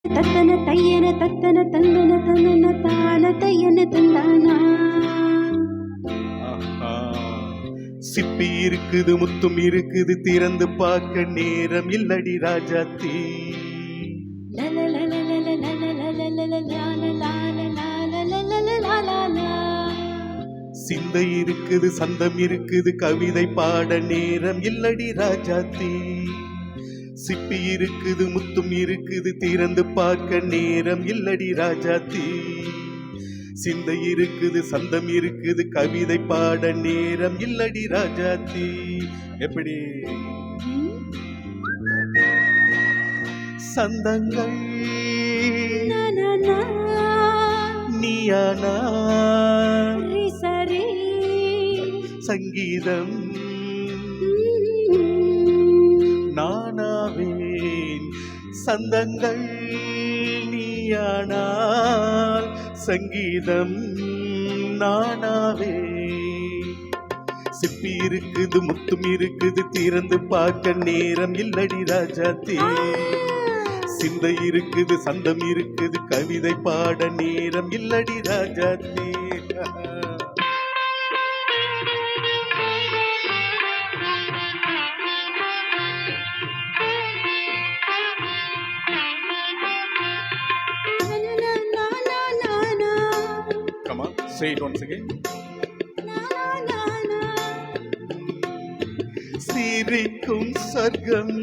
தத்தன தையன தத்தன தந்தன தந்தன தான தையன தந்தானா. சிப்பி இருக்குது முத்தும் இருக்குது திறந்து பார்க்க நேரம் இல்லடி ராஜாத்தி. சிந்தை இருக்குது சந்தம் இருக்குது கவிதை பாட நேரம் இல்லடி ராஜாத்தி. சிப்பி இருக்குது முத்தும் இருக்குது திறந்து பார்க்க நேரம் இல்லடி ராஜாத்தி. சிந்தை இருக்குது சந்தம் இருக்குது கவிதை பாட நேரம் இல்லடி ராஜாத்தி. எப்படி சந்தங்கள் நீயானா சங்கீதம் நானாவேன். சந்தங்கள் நீயானால் சங்கீதம் நானாவே. சிப்பி இருக்குது முத்தும் இருக்குது திறந்து பார்க்க நேரம் இல்லடி ராஜாத்தி. சிந்தை இருக்குது சந்தம் இருக்குது கவிதை பாட நேரம் இல்லடி Rajathi. Come on, say it once again. சிரிக்கும் சொர்க்கம்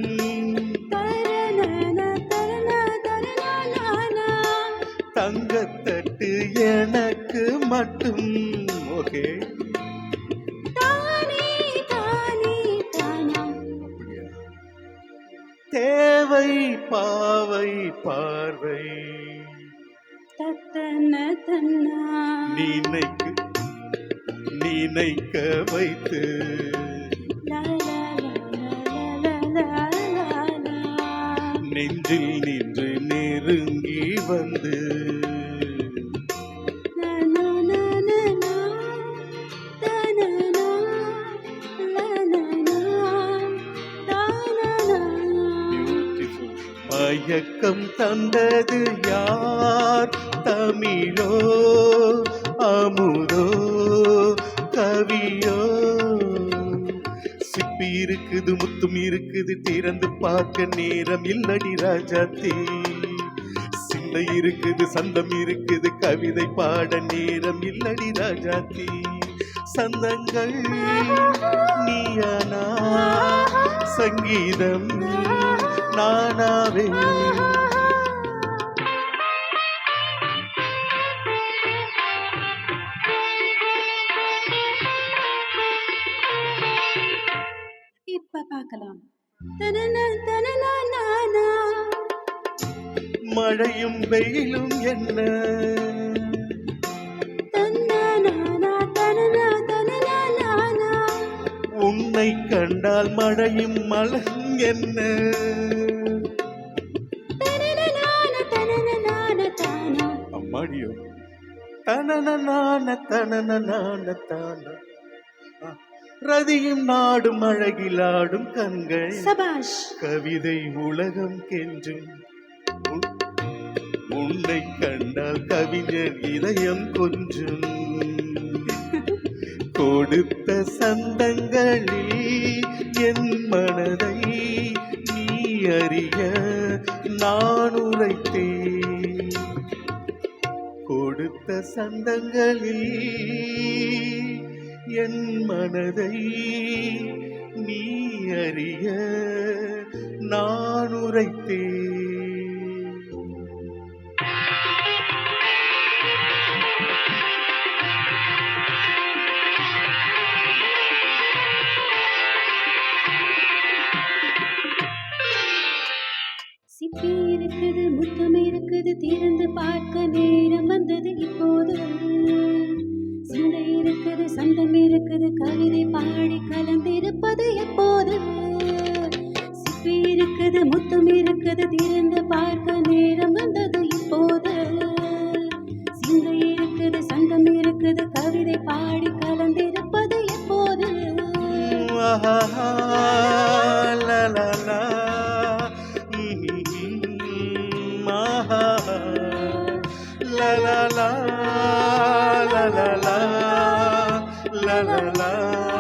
தங்கத்தட்டு எனக்கு மட்டும். ஓகே தேவை பாவை பார்வை நினைக்க வைத்து நெஞ்சில் நின்று நெருங்கி வந்து மயக்கம் தந்தது யார்? தமிழோ அமுதோ கவியோ? சிப்பி இருக்குது முத்தும் இருக்குது திறந்து பார்க்க நேரம் இல்லடி ராஜாத்தி. சிந்தை இருக்குது சந்தம் இருக்குது கவிதை பாட நேரம் இல்லடி ராஜாத்தி. சந்தங்கள் நீயானா சங்கீதம் நானாவே. இப்ப பார்க்கலாம். மழையும் வெயிலும் என்ன உன்னை கண்டால் மழையும் மழையும் என்ன? அம்மாடியோ தனன தனன தான ரதியும் நாடும் அழகிலாடும் கண்கள் சபாஷ். கவிதை உலகம் கெஞ்சும் உன்னை கண்டால் கவிஞர் இதயம் கொஞ்சும். கொடுத்த சந்தங்களில் என் மனதை நீ அறிய நான் உரைத்தேன். கொடுத்த சந்தங்களில் என் மனதை நீ அறிய நான் உரைத்தேன். சிப்பி இருக்குது முத்தம் இருக்குது திறந்து பார்க்க நேரம் வந்தது இப்போது. சிந்தை இருக்குது சந்தம் இருக்குது கவிதை பாடி கலந்திருப்பது எப்போது. சிப்பி இருக்குது முத்தம் இருக்குது லா லா லா லா லா லா லா லா லா